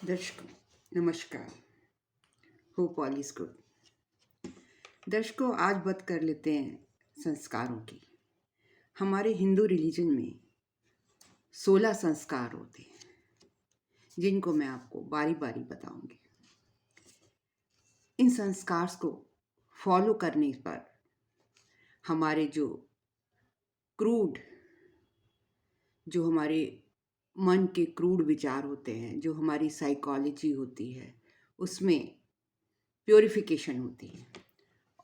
दर्शकों नमस्कार। Hope all is good. दर्शकों, आज बात कर लेते हैं संस्कारों की। हमारे हिंदू रिलीजन में 16 संस्कार होते हैं, जिनको मैं आपको बारी बारी बताऊंगी। इन संस्कार को फॉलो करने पर हमारे जो हमारे मन के क्रूड विचार होते हैं, जो हमारी साइकोलॉजी होती है, उसमें प्योरिफिकेशन होती है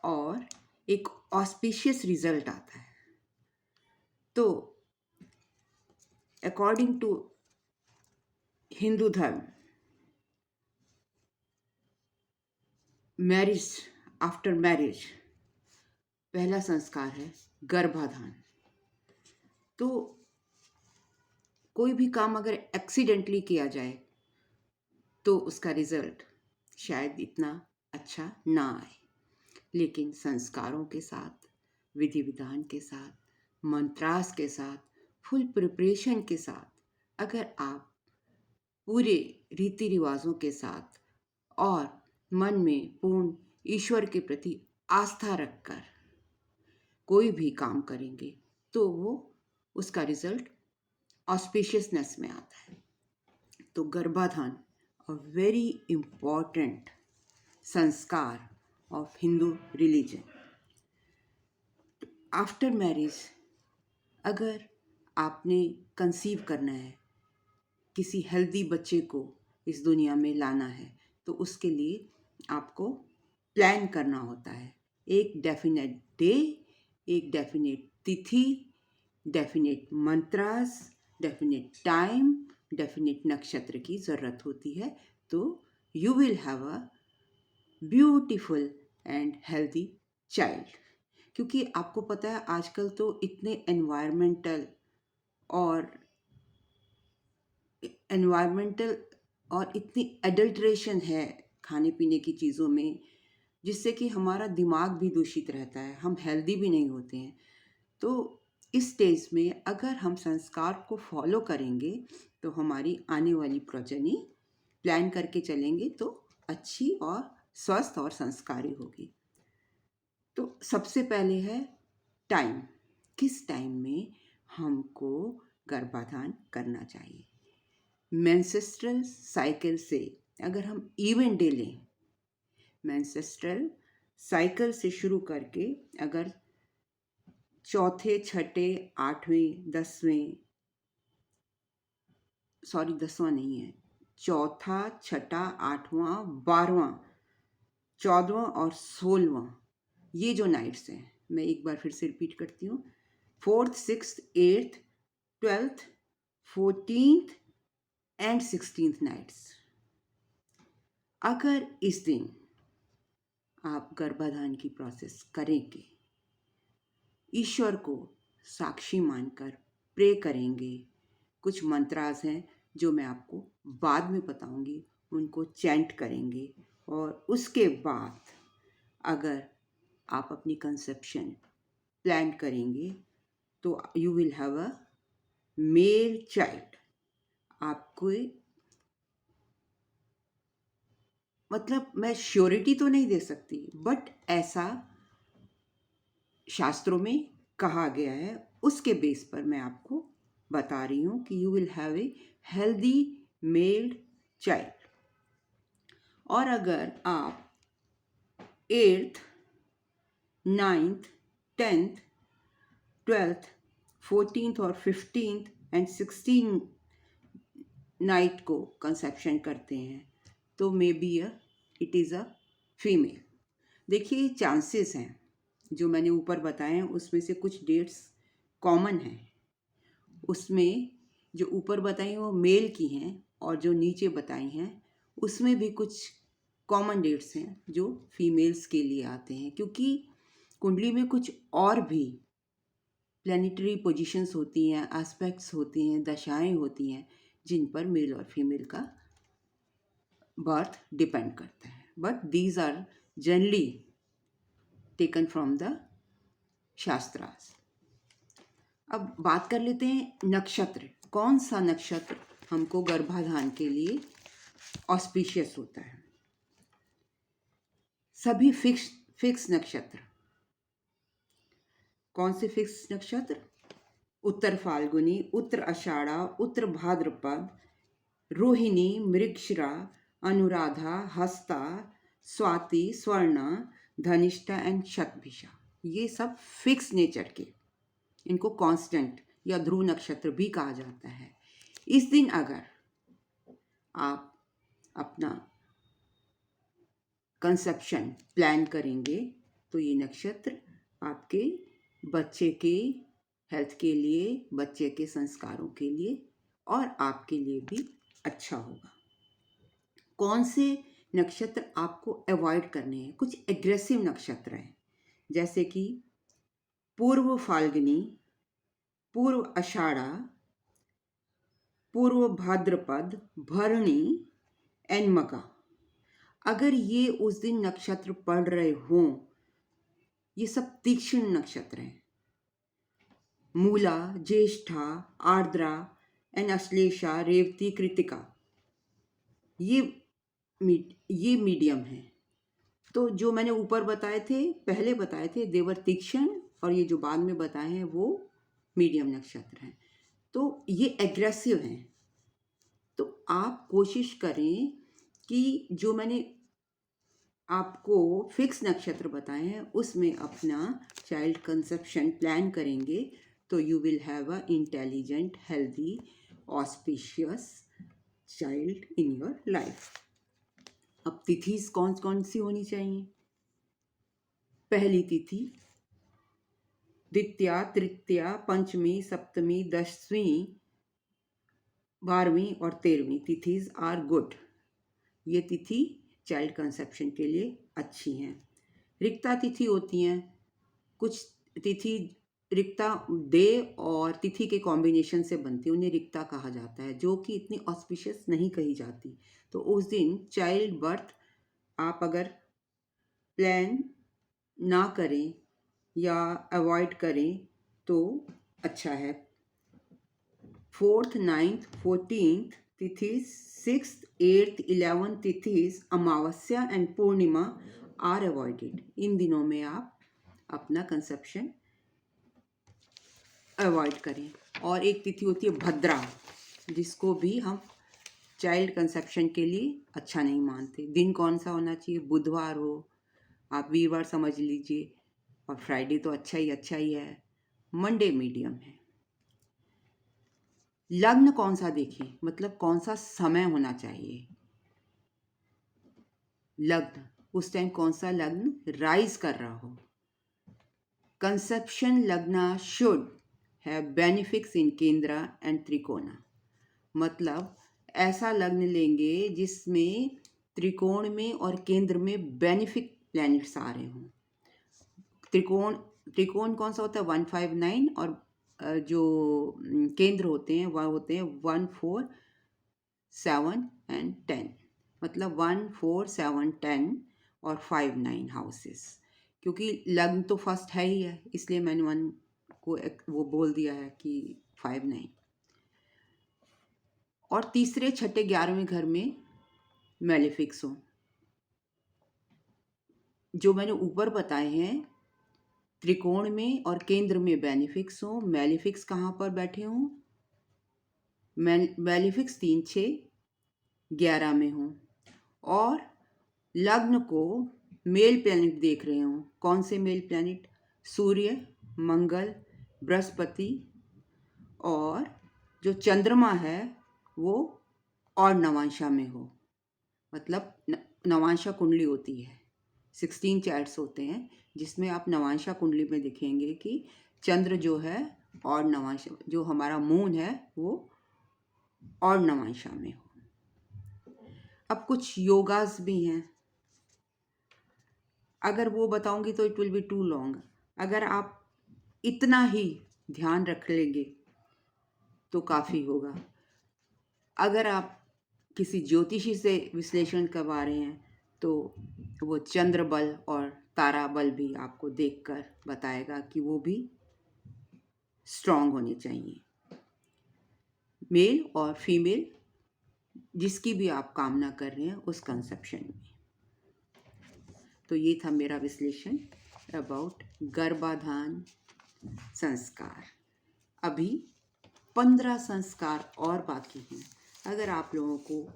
और एक ऑस्पिशियस रिजल्ट आता है। तो अकॉर्डिंग टू हिंदू धर्म, मैरिज आफ्टर मैरिज पहला संस्कार है गर्भाधान। तो कोई भी काम अगर एक्सीडेंटली किया जाए तो उसका रिजल्ट शायद इतना अच्छा ना आए, लेकिन संस्कारों के साथ, विधि विधान के साथ, मंत्रास के साथ, फुल प्रिपरेशन के साथ अगर आप पूरे रीति रिवाजों के साथ और मन में पूर्ण ईश्वर के प्रति आस्था रखकर कोई भी काम करेंगे तो वो उसका रिजल्ट ऑस्पिशियसनेस में आता है। तो गर्भाधान अ वेरी इम्पॉर्टेंट संस्कार of Hindu religion. After marriage अगर आपने कंसीव करना है, किसी हेल्दी बच्चे को इस दुनिया में लाना है, तो उसके लिए आपको प्लान करना होता है। एक डेफिनेट डे, एक डेफिनेट तिथि, definite mantras, definite time, definite नक्षत्र की ज़रूरत होती है। तो you will have a beautiful and healthy child. क्योंकि आपको पता है आजकल तो इतने एनवायरमेंटल और इतनी एडल्ट्रेशन है खाने पीने की चीज़ों में, जिससे कि हमारा दिमाग भी दूषित रहता है, हम हेल्दी भी नहीं होते हैं। तो इस स्टेज में अगर हम संस्कार को फॉलो करेंगे तो हमारी आने वाली प्रोजनी प्लान करके चलेंगे तो अच्छी और स्वस्थ और संस्कारी होगी। तो सबसे पहले है टाइम। किस टाइम में हमको गर्भाधान करना चाहिए? मेंस्ट्रुअल साइकिल से अगर हम इवन डे लें, मेंस्ट्रुअल साइकिल से शुरू करके अगर चौथे, छठे, आठवें, 10वां नहीं है, चौथा, छठा, 8वां, 12वां, 14वां और 16वां, ये जो नाइट्स हैं, मैं एक बार फिर से रिपीट करती हूँ। 4th, 6th, 8th, 12th, 14th and 16th nights. अगर इस दिन आप गर्भाधान की प्रोसेस करेंगे, ईश्वर को साक्षी मानकर प्रे करेंगे, कुछ मंत्रास हैं जो मैं आपको बाद में बताऊंगी, उनको चैंट करेंगे और उसके बाद अगर आप अपनी कंसेप्शन प्लान करेंगे तो you will have a male child. आपको मतलब मैं श्योरिटी तो नहीं दे सकती, बट ऐसा शास्त्रों में कहा गया है, उसके बेस पर मैं आपको बता रही हूँ कि you will have a healthy male child. और अगर आप 8th, 9th, 10th, 12th, 14th और 15th एंड 16 नाइट को कंसेप्शन करते हैं तो may be it is a female. देखिए, चांसेस हैं जो मैंने ऊपर बताए हैं, उसमें से कुछ डेट्स कॉमन हैं। उसमें जो ऊपर बताई हैं वो मेल की हैं और जो नीचे बताई हैं उसमें भी कुछ कॉमन डेट्स हैं जो फीमेल्स के लिए आते हैं, क्योंकि कुंडली में कुछ और भी प्लैनेटरी पोजीशंस होती हैं, एस्पेक्ट्स होती हैं, दशाएं होती हैं जिन पर मेल और फीमेल का बर्थ डिपेंड करता है। But these are generally taken from the shastras. अब बात कर लेते हैं नक्षत्र। कौन सा नक्षत्र हमको गर्भाधान के लिए ऑस्पिशियस होता है। सभी फिक्स नक्षत्र, कौन से फिक्स नक्षत्र? उत्तर फाल्गुनी, उत्तर आषाढ़ा, उत्तर भाद्रपद, रोहिणी, मृगशिरा, अनुराधा, हस्ता, स्वाति, स्वर्णा, धनिष्ठा एंड शतभिषा, ये सब फिक्स नेचर के, इनको कांस्टेंट या ध्रुव नक्षत्र भी कहा जाता है। इस दिन अगर आप अपना कंसेप्शन प्लान करेंगे तो ये नक्षत्र आपके बच्चे के हेल्थ के लिए, बच्चे के संस्कारों के लिए और आपके लिए भी अच्छा होगा। कौन से नक्षत्र आपको अवॉइड करने हैं? कुछ एग्रेसिव नक्षत्र हैं, जैसे कि पूर्व फाल्गुनी, पूर्व आषाढ़ा, पूर्व भाद्रपद, भरणी एंड मगा। अगर ये उस दिन नक्षत्र पढ़ रहे हों, ये सब तीक्ष्ण नक्षत्र हैं। मूला, ज्येष्ठा, आर्द्रा एंड अश्लेषा, रेवती, कृतिका, ये मीडियम है। तो जो मैंने ऊपर बताए थे, पहले बताए थे, देवर तीक्ष्ण, और ये जो बाद में बताए हैं वो मीडियम नक्षत्र हैं। तो ये एग्रेसिव हैं। तो आप कोशिश करें कि जो मैंने आपको फिक्स नक्षत्र बताए हैं उसमें अपना चाइल्ड कंसेप्शन प्लान करेंगे तो you will have a intelligent, healthy, auspicious child in your life. अब तिथि कौन कौन सी होनी चाहिए? पहली तिथि द्वितीया, तृतीया, पंचमी, सप्तमी, दसवीं, 12वीं और 13वीं तिथीज आर गुड। ये तिथि चाइल्ड कंसेप्शन के लिए अच्छी हैं। रिक्ता तिथि होती हैं, कुछ तिथि रिक्ता डे और तिथि के कॉम्बिनेशन से बनती है, उन्हें रिक्ता कहा जाता है, जो कि इतनी ऑस्पिशियस नहीं कही जाती। तो उस दिन चाइल्ड बर्थ आप अगर प्लान ना करें या अवॉइड करें तो अच्छा है। 4th, 9th, 14th तिथि, 6th, 8th, 11th तिथि, अमावस्या एंड पूर्णिमा आर अवॉइडेड। इन दिनों में आप अपना कंसेप्शन अवॉइड करें। और एक तिथि होती है भद्रा, जिसको भी हम चाइल्ड कंसेप्शन के लिए अच्छा नहीं मानते। दिन कौन सा होना चाहिए? बुधवार हो, आप वीरवार समझ लीजिए, और फ्राइडे तो अच्छा ही है, मंडे मीडियम है। लग्न कौन सा देखें, मतलब कौन सा समय होना चाहिए? लग्न उस टाइम कौन सा लग्न राइज कर रहा हो। कंसेप्शन लग्न शुड हैव बेनिफिक्स इन केंद्र एंड त्रिकोणा, मतलब ऐसा लग्न लेंगे जिसमें त्रिकोण में और केंद्र में बेनिफिक प्लैनेट्स आ रहे हों। त्रिकोण कौन सा होता है? 159, और जो केंद्र होते हैं वह होते हैं 1, 4, 7 एंड 10, मतलब 1, 4, 7, 10 और 5, 9 हाउसेस। क्योंकि लग्न तो फर्स्ट है ही है, इसलिए मैंने 1 को वो बोल दिया है कि 5, 9। और तीसरे, छठे, 11वें घर में मैलेफिक्स हो। जो मैंने ऊपर बताए हैं, त्रिकोण में और केंद्र में बेनिफिक्स हो। मैलेफिक्स कहाँ पर बैठे हों? मैलेफिक्स 3, 6, 11 में हो। और लग्न को मेल प्लैनेट देख रहे हो। कौन से मेल प्लैनेट? सूर्य, मंगल, बृहस्पति, और जो चंद्रमा है वो और नवांशा में हो, मतलब नवांशा कुंडली होती है। 16 चार्ट्स होते हैं जिसमें आप नवांशा कुंडली में दिखेंगे कि चंद्र जो है और नवांशा, जो हमारा मून है वो और नवांशा में हो। अब कुछ योगास भी हैं, अगर वो बताऊंगी तो it will be too long. अगर आप इतना ही ध्यान रख लेंगे तो काफ़ी होगा। अगर आप किसी ज्योतिषी से विश्लेषण करवा रहे हैं तो वो चंद्र बल और तारा बल भी आपको देखकर बताएगा कि वो भी स्ट्रांग होने चाहिए। मेल और फीमेल जिसकी भी आप कामना कर रहे हैं उस कंसेप्शन में। तो ये था मेरा विश्लेषण अबाउट गर्भाधान संस्कार। अभी 15 संस्कार और बाकी हैं। अगर आप लोगों को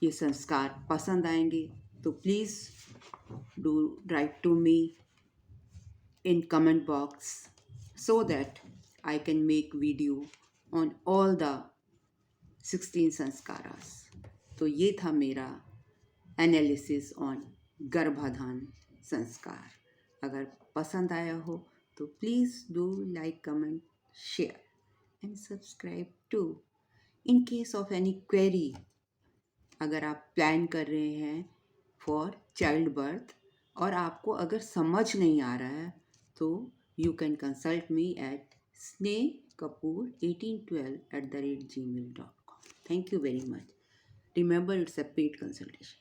ये संस्कार पसंद आएंगे तो please do write to me in comment box so that I can make video on all the 16 samskaras. तो ये था मेरा एनालिसिस ऑन गर्भाधान संस्कार। अगर पसंद आया हो तो please do like comment share and subscribe too. In case of any query, अगर आप प्लान कर रहे हैं फॉर चाइल्ड बर्थ और आपको अगर समझ नहीं आ रहा है तो you can consult me at snehkapoor1812@gmail.com. Thank you very much. Remember, it's a paid consultation.